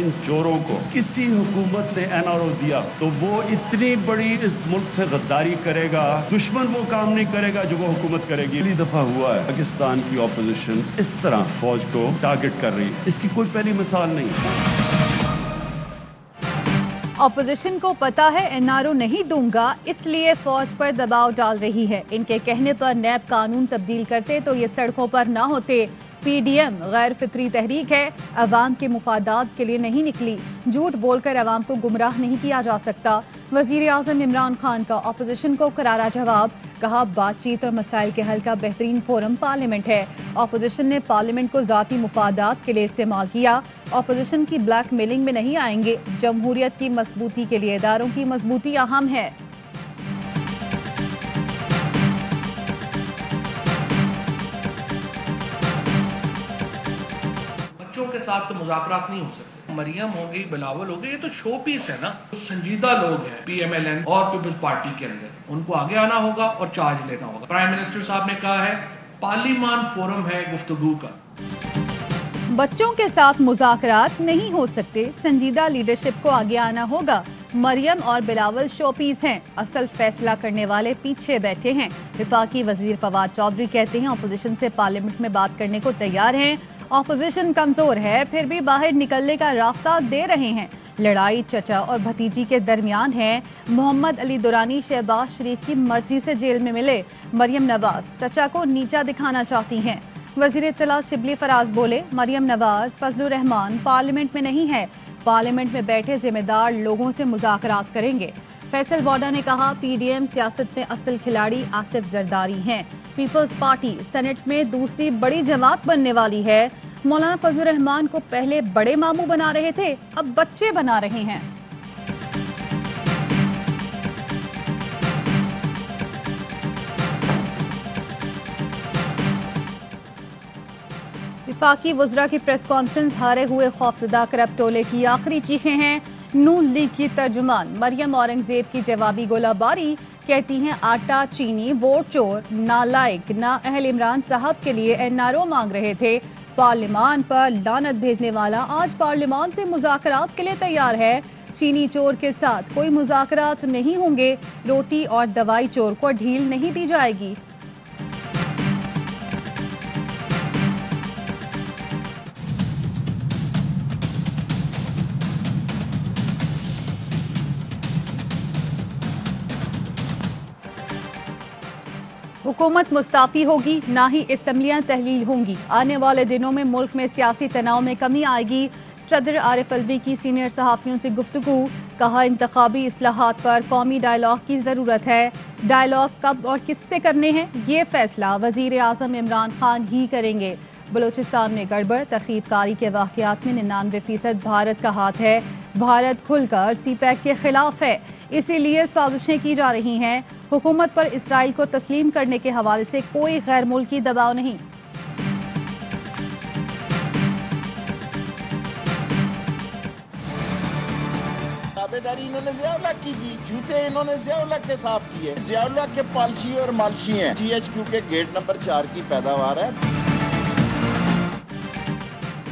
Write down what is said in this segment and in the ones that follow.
इन चोरों को किसी हुकूमत ने NRO दिया तो वो इतनी बड़ी इस मुल्क से गद्दारी करेगा, दुश्मन वो काम नहीं करेगा जो वो हुकूमत करेगी। पहली दफा हुआ है पाकिस्तान की ऑपोजिशन इस तरह फौज को टारगेट कर रही है, इसकी कोई पहली मिसाल नहीं है। ऑपोजिशन को पता है NRO नहीं दूंगा, इसलिए फौज पर दबाव डाल रही है। इनके कहने पर नैब कानून तब्दील करते तो ये सड़कों पर ना होते। PDM गैर फितरी तहरीक है, अवाम के मुफादात के लिए नहीं निकली। झूठ बोलकर अवाम को गुमराह नहीं किया जा सकता। वजीर आज़म इमरान खान का ऑपोजिशन को करारा जवाब, कहा बातचीत और मसाइल के हल का बेहतरीन फोरम पार्लियामेंट है। ऑपोजिशन ने पार्लियामेंट को ज़ाती मुफादात के लिए इस्तेमाल किया। ऑपोजिशन की ब्लैक मेलिंग में नहीं आएंगे। जमहूरियत की मजबूती के लिए इदारों की मजबूती अहम है। बच्चों के साथ तो मुज़ाकरात नहीं हो सकते। मरियम हो गई, बिलावल हो गई, ये तो शो पीस है ना। संजीदा लोग हैं PMLN और पीपल्स पार्टी के अंदर, उनको आगे आना होगा और चार्ज लेना होगा। प्राइम मिनिस्टर साहब ने कहा है पार्लियामान फोरम है गुफ्तगू का। बच्चों के साथ मुज़ाकरात नहीं हो सकते, संजीदा लीडरशिप को आगे आना होगा। मरियम और बिलावल शोपीस हैं, असल फैसला करने वाले पीछे बैठे हैं। वफाकी वजीर फवाद चौधरी कहते हैं अपोजिशन से पार्लियामेंट में बात करने को तैयार हैं। ऑपोजिशन कमजोर है फिर भी बाहर निकलने का रास्ता दे रहे हैं। लड़ाई चचा और भतीजी के दरमियान है। मोहम्मद अली दुरानी शहबाज शरीफ की मर्जी से जेल में मिले। मरियम नवाज चचा को नीचा दिखाना चाहती हैं। वजीर इत्तला शिबली फराज बोले मरियम नवाज फजलुर रहमान पार्लियामेंट में नहीं है, पार्लियामेंट में बैठे जिम्मेदार लोगों से मुज़ाकरात करेंगे। फैसल वाडा ने कहा PDM सियासत में असल खिलाड़ी आसिफ जरदारी हैं। पीपल्स पार्टी सेनेट में दूसरी बड़ी जमात बनने वाली है। मौलाना फजलुर रहमान को पहले बड़े मामू बना रहे थे, अब बच्चे बना रहे हैं। वफाकी वज़रा की प्रेस कॉन्फ्रेंस, हारे हुए खौफजदा करप्ट टोले की आखिरी चीखें हैं। नून लीग की तर्जुमान मरियम औरंगजेब की जवाबी गोलाबारी, कहती हैं आटा चीनी वोट चोर नालायक ना अहल इमरान साहब के लिए NRO मांग रहे थे। पार्लियामान पर लानत भेजने वाला आज पार्लियामान से मुज़ाकरात के लिए तैयार है। चीनी चोर के साथ कोई मुज़ाकरात नहीं होंगे। रोटी और दवाई चोर को ढील नहीं दी जाएगी। हुकूमत मुस्ताफी होगी, ना ही असम्बलियां तहलील होंगी। आने वाले दिनों में मुल्क में सियासी तनाव में कमी आएगी। सदर आरिफ अलवी की सीनियर सहाफ़ियों से गुफ्तगू, कहा इंतखाबी इस्लाहात पर कौमी डायलॉग की ज़रूरत है। डायलॉग कब और किससे करने हैं ये फैसला वज़ीर आज़म इमरान खान ही करेंगे। बलूचिस्तान में गड़बड़ तखरीबकारी के वाक़यात में 99% भारत का हाथ है। भारत खुलकर CPEC के खिलाफ है, इसीलिए साजिशें की जा रही हैं। हुकूमत पर इसराइल को तस्लीम करने के हवाले से कोई गैर मुल्की दबाव नहीं। ताबेदारी इन्होंने ज़ियाउल्लाह की, जूते इन्होंने ज़ियाउल्लाह के साफ किए। ज़ियाउल्लाह के पालशी और मालशी हैं। THQ के गेट नंबर 4 की पैदावार है।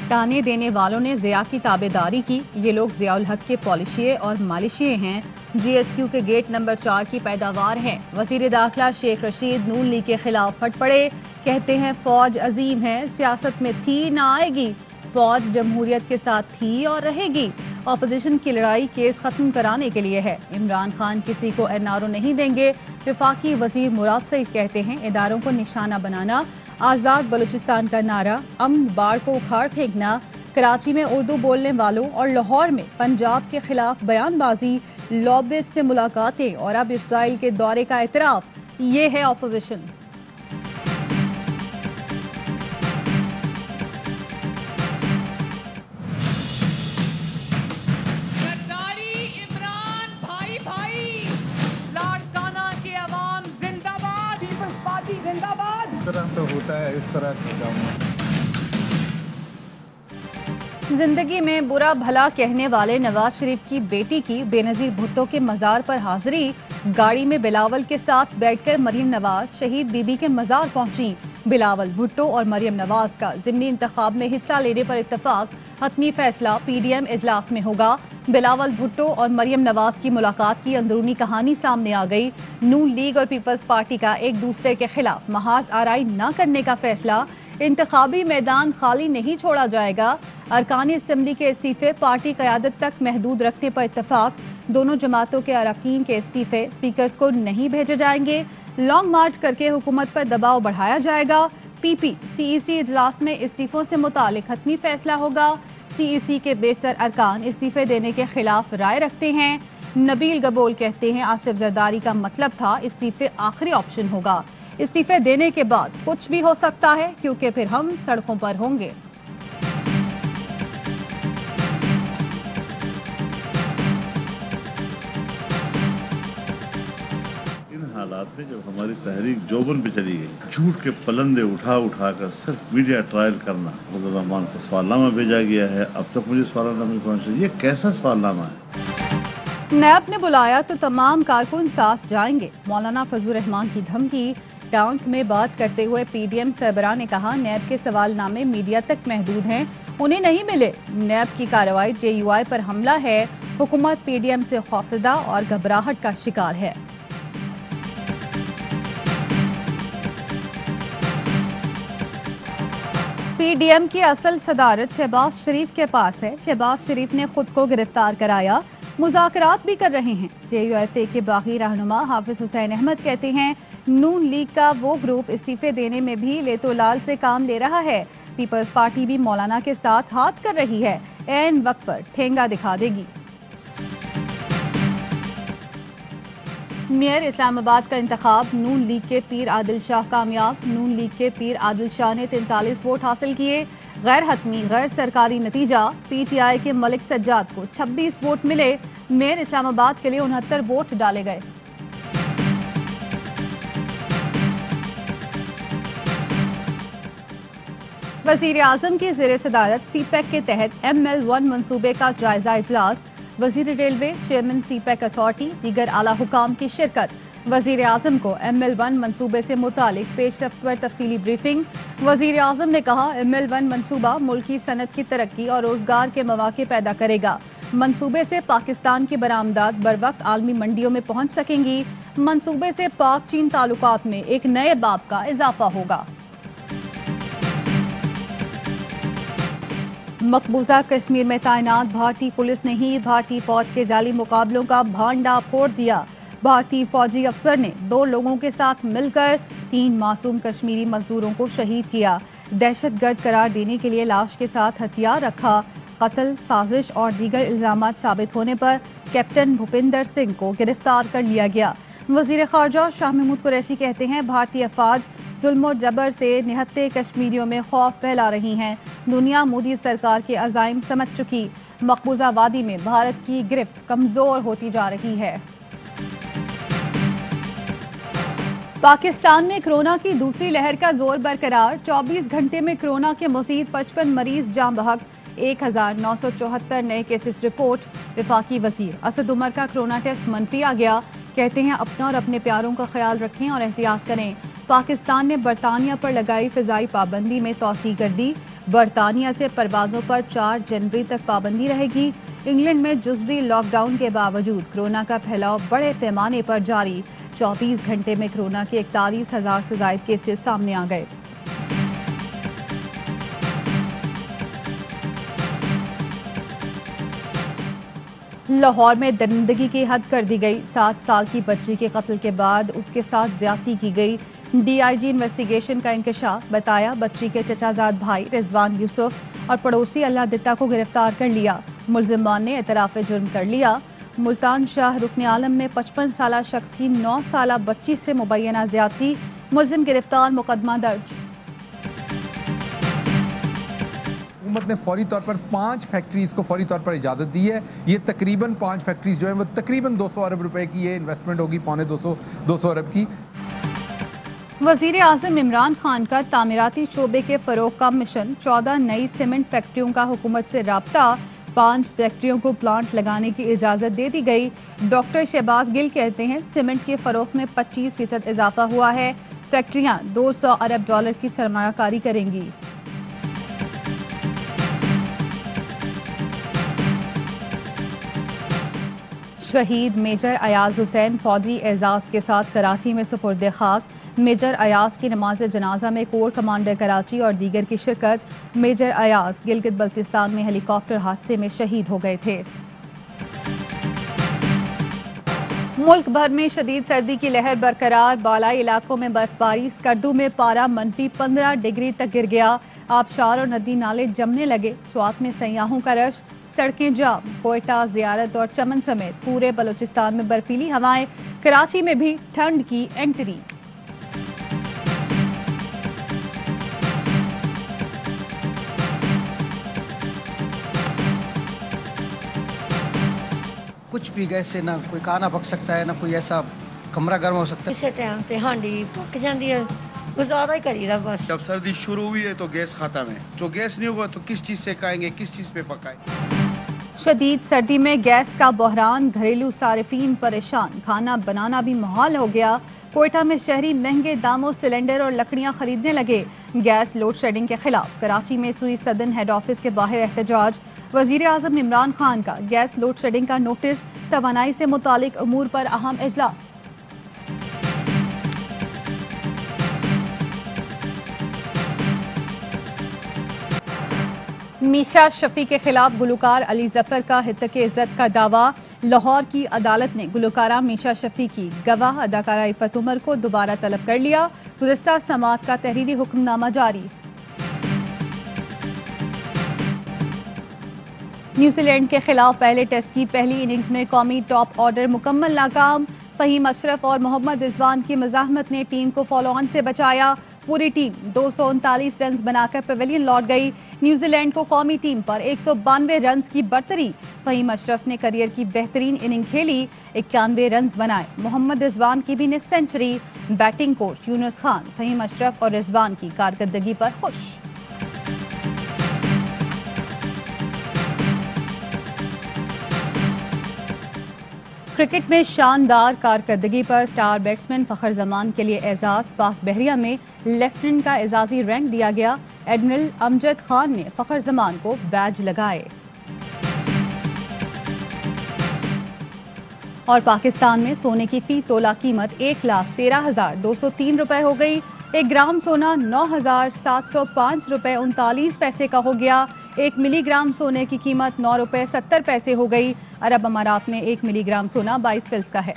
ताने देने वालों ने ज़िया की ताबेदारी की, ये लोग ज़ियाउल हक के पॉलिशिये और मालिशिये हैं। GHQ के गेट नंबर 4 की पैदावार हैं। वज़ीर दाखिला शेख रशीद नून लीग के खिलाफ फट पड़े, कहते हैं फौज अजीम है, सियासत में थी ना आएगी। फौज जमहूरियत के साथ थी और रहेगी। ऑपोजिशन की लड़ाई केस खत्म कराने के लिए है। इमरान खान किसी को NRO नहीं देंगे। वफाकी वजीर मुराद सईद कहते हैं इदारों को निशाना बनाना, आज़ाद बलूचिस्तान का नारा, अमन बाढ़ को उखाड़ फेंकना, कराची में उर्दू बोलने वालों और लाहौर में पंजाब के खिलाफ बयानबाजी, लॉबिस्ट से मुलाकातें और अब इसराइल के दौरे का एतराफ, ये है ऑपोजिशन। इस तरह तो होता है, इस तरह जिंदगी में बुरा भला कहने वाले नवाज शरीफ की बेटी की बेनजीर भुट्टो के मजार पर हाजिरी। गाड़ी में बिलावल के साथ बैठकर मरियम नवाज शहीद बीबी के मजार पहुंची। بلاول بھٹو اور مریم نواز کا ضمنی انتخاب میں حصہ لینے پر اتفاق، حتمی فیصلہ پی ڈی ایم اجلاس میں ہوگا۔ بلاول بھٹو اور مریم نواز کی ملاقات کی اندرونی کہانی سامنے آ گئی۔ نون لیگ اور پیپلز پارٹی کا ایک دوسرے کے خلاف محاذ آرائی نہ کرنے کا فیصلہ، انتخابی میدان خالی نہیں چھوڑا جائے گا۔ ارکان اسمبلی کے استعفے پارٹی قیادت تک محدود رکھنے پر اتفاق، دونوں جماعتوں کے اراکین کے استعفے اسپیکرز کو نہیں بھیجے جائیں گے۔ لانگ مارچ کر کے حکومت پر دباؤ بڑھایا جائے گا۔ پی پی سی ای سی اجلاس میں استعفوں سے متعلق حتمی فیصلہ ہوگا۔ سی ای سی کے بیشتر ارکان استعفے دینے کے خلاف رائے رکھتے ہیں۔ نبیل گبول کہتے ہیں آصف زرداری کا مطلب تھا استعفے آخری آپشن ہوگا، استعفے دینے کے بعد کچھ بھی ہو سکتا ہے کیونکہ پھر ہم سڑکوں پر ہوں گے۔ حالات میں جب ہماری تحریک جوبن پہ چلی گئی، جھوٹ کے پلندے اٹھا اٹھا کر صرف میڈیا ٹرائل کرنا، عبد الرحمان کو سوال نامہ بھیجا گیا ہے، اب تک مجھے سوال نامہ پہنچا، یہ کیسا سوال نامہ ہے؟ نیب نے بلایا تو تمام کارکن ساتھ جائیں گے، مولانا فضل الرحمان کی دھمکی۔ ٹانک میں بات کرتے ہوئے پی ڈی ایم سربراہ نے کہا نیب کے سوال نامے میڈیا تک محدود ہیں، انہیں نہیں ملے۔ نیب کی کارروائی جے یو آئی پر حملہ ہے، حکومت پی ڈی ایم سے خوفزدہ اور گھبراہٹ کا شکار ہے۔ پی ڈی ایم کی اصل صدارت شہباز شریف کے پاس ہے، شہباز شریف نے خود کو گرفتار کرایا، مذاکرات بھی کر رہے ہیں۔ جے یو ایف اے کے باغی رہنما حافظ حسین احمد کہتے ہیں نون لیگ کا وہ گروپ استعفے دینے میں بھی لیتو لال سے کام لے رہا ہے، پیپلز پارٹی بھی مولانا کے ساتھ ہاتھ کر رہی ہے، عین وقت پر ٹھینگا دکھا دے گی۔ میئر اسلام آباد کا انتخاب، نون لیگ کے پیر عادل شاہ کامیاب، نون لیگ کے پیر عادل شاہ نے 43 ووٹ حاصل کیے، غیر حتمی غیر سرکاری نتیجہ، پی ٹی آئی کے ملک سجاد کو 26 ووٹ ملے، میئر اسلام آباد کے لیے 69 ووٹ ڈالے گئے۔ وزیر اعظم کی زیر صدارت سی پیک کے تحت ایم ایل 1 منصوبے کا جائزہ اجلاس، وزیر railway, chairman CPEC authority, دیگر اعلی حکام کی شرکت۔ وزیر اعظم کو ایم ایل 1 منصوبے سے متعلق پیش رفت پر تفصیلی بریفنگ۔ وزیر اعظم نے کہا ایم ایل 1 منصوبہ ملکی صنعت کی ترقی اور روزگار کے مواقع پیدا کرے گا، منصوبے سے پاکستان کی برآمدات بروقت عالمی منڈیوں میں پہنچ سکیں گی، منصوبے سے پاک چین تعلقات میں ایک نئے باب کا اضافہ ہوگا۔ مقبوضہ کشمیر میں تعینات بھارتی پولیس نے ہی بھارتی فوج کے جعلی مقابلوں کا بھانڈا پھوڑ دیا۔ بھارتی فوجی افسر نے 2 لوگوں کے ساتھ مل کر 3 معصوم کشمیری مزدوروں کو شہید کیا، دہشت گرد قرار دینے کے لیے لاش کے ساتھ ہتھیار رکھا۔ قتل، سازش اور دیگر الزامات ثابت ہونے پر کیپٹن بھوپندر سنگھ کو گرفتار کر لیا گیا۔ وزیر خارجہ شاہ محمود قریشی کہتے ہیں بھارتی افواج ظلم و جبر سے نہتے کشمیریوں میں خوف پھیلا رہی ہیں، دنیا مودی سرکار کے عزائم سمجھ چکی، مقبوضہ وادی میں بھارت کی گرفت کمزور ہوتی جا رہی ہے۔ پاکستان میں کورونا کی دوسری لہر کا زور برقرار، 24 گھنٹے میں کورونا کے مزید 55 مریض جاں بحق، 1974 نئے کیسز رپورٹ۔ وفاقی وزیر اسد عمر کا کورونا ٹیسٹ منفی آ گیا، کہتے ہیں اپنا اور اپنے پیاروں کا خیال رکھیں اور احتیاط کریں۔ پاکستان نے برطانیہ پر لگائی فضائی پابندی میں توسیع کر دی، برطانیہ سے پروازوں پر 4 جنوری تک پابندی رہے گی۔ انگلینڈ میں جزوی لاک ڈاؤن کے باوجود کورونا کا پھیلاؤ بڑے پیمانے پر جاری، 24 گھنٹے میں کورونا کے 41,000 سے زائد کیسز سامنے آ گئے۔ لاہور میں درندگی کی حد کر دی گئی، 7 سال کی بچی کے قتل کے بعد اس کے ساتھ زیادتی کی گئی۔ ڈی آئی جی انویسٹیگیشن کا انکشاف، بتایا بچی کے چچا زاد بھائی رضوان یوسف اور پڑوسی اللہ دتا کو گرفتار کر لیا، ملزمان نے اعتراف جرم کر لیا۔ ملتان شاہ رکن عالم میں 55 سالہ شخص کی 9 سالہ بچی سے مبینہ زیادتی، ملزم گرفتار، مقدمہ درج۔ حکومت نے فوری طور پر 5 فیکٹریز کو فوری طور پر اجازت دی ہے، یہ تقریباً 5 فیکٹریز جو ہیں وہ تقریباً 200 ارب روپے کی یہ انویسٹمنٹ ہوگی، 200 ارب کی۔ وزیر اعظم عمران خان کا تعمیراتی شعبے کے فروغ کا مشن، 14 نئی سیمنٹ فیکٹریوں کا حکومت سے رابطہ، 5 فیکٹریوں کو پلانٹ لگانے کی اجازت دے دی گئی۔ ڈاکٹر شہباز گل کہتے ہیں سیمنٹ کے فروخت میں 25% اضافہ ہوا ہے، फैक्ट्रियां $200 अरब की सरमायाकारी करेंगी। शहीद मेजर अयाज हुसैन फौजी एजाज के साथ कराची में सुपुर्द खाक। मेजर अयाज की नमाज जनाजा में कोर कमांडर कराची और दीगर की शिरकत। मेजर अयाज गिलगित बल्तिस्तान में हेलीकॉप्टर हादसे में शहीद हो गए थे। मुल्क भर में शदीद सर्दी की लहर बरकरार। बालाई इलाकों में बर्फबारी। स्कर्दू में पारा -15 डिग्री तक गिर गया। आबशार और नदी नाले जमने लगे। स्वात में सयाहों का रश। सड़कें जाम। कोयटा, जियारत और चमन समेत पूरे बलूचिस्तान में बर्फीली हवाएं। कराची में भी ठंड की एंट्री। कुछ भी गैस से ना कोई खाना पक सकता है, ना कोई ऐसा कमरा गर्म हो सकता है। इसे टाइम पे हांडी पक जाती है, गुजारा ही करीदा बस। जब सर्दी शुरू हुई है तो गैस खत्म है, जो गैस नहीं होगा तो किस चीज से खाएंगे, किस चीज पे पकाएं। शदीद सर्दी में गैस का बहरान। घरेलू सारिफीन परेशान। खाना बनाना भी मुहाल हो गया। कोयटा में शहरी महंगे दामों सिलेंडर और लकड़ियां खरीदने लगे। गैस लोड शेडिंग के खिलाफ कराची में सुई सदन हेड ऑफिस के बाहर एहतजाज। वजीर आजम इमरान खान का गैस लोड शेडिंग का नोटिस। तवानाई से मुतालिक अमूर पर अहम इजलास। मीशा शफी के खिलाफ गुलकार अली जफर का हितक इज्जत का दावा। लाहौर की अदालत ने गुलकारा मीशा शफी की गवाह अदाकारा इफ़त उमर को दोबारा तलब कर लिया। गुज़िश्ता समाअत का तहरीरी हुक्मनामा जारी। न्यूजीलैंड के खिलाफ पहले टेस्ट की पहली इनिंग्स में कौमी टॉप ऑर्डर मुकम्मल नाकाम। फहीम अशरफ और मोहम्मद रिजवान की मज़ाहमत ने टीम को फॉलो ऑन से बचाया। पूरी टीम 239 रन बनाकर पवेलियन लौट गई। न्यूजीलैंड को कौमी टीम पर 192 रन की बरतरी। फहीम अशरफ ने करियर की बेहतरीन इनिंग खेली, 91 रन बनाए। मोहम्मद रिजवान की भी ने century. Batting coach Younis Khan Faheem Ashraf और रिजवान की कारकर्दगी पर खुश। क्रिकेट में शानदार कारकर्दगी पर स्टार बैट्समैन फखर जमान के लिए एजाज। पाक बहरिया में लेफ्टिनेंट का एजाजी रैंक दिया गया। एडमिरल अमजद खान ने फखर जमान को बैज लगाए। और पाकिस्तान में सोने की फी तोला कीमत 1,13,203 रुपए हो गई। 1 ग्राम सोना 9,705 रुपए 39 पैसे का हो गया। 1 मिलीग्राम सोने की कीमत 9 रुपए 70 पैसे हो गई। अरब अमारात में 1 मिलीग्राम सोना 22 फिल्स का है।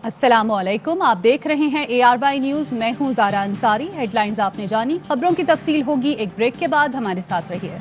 अस्सलामुअलैकुम, आप देख रहे हैं ARY न्यूज। मैं हूं ज़ारा अंसारी। हेडलाइंस आपने जानी, खबरों की तफसील होगी एक ब्रेक के बाद। हमारे साथ रहिए।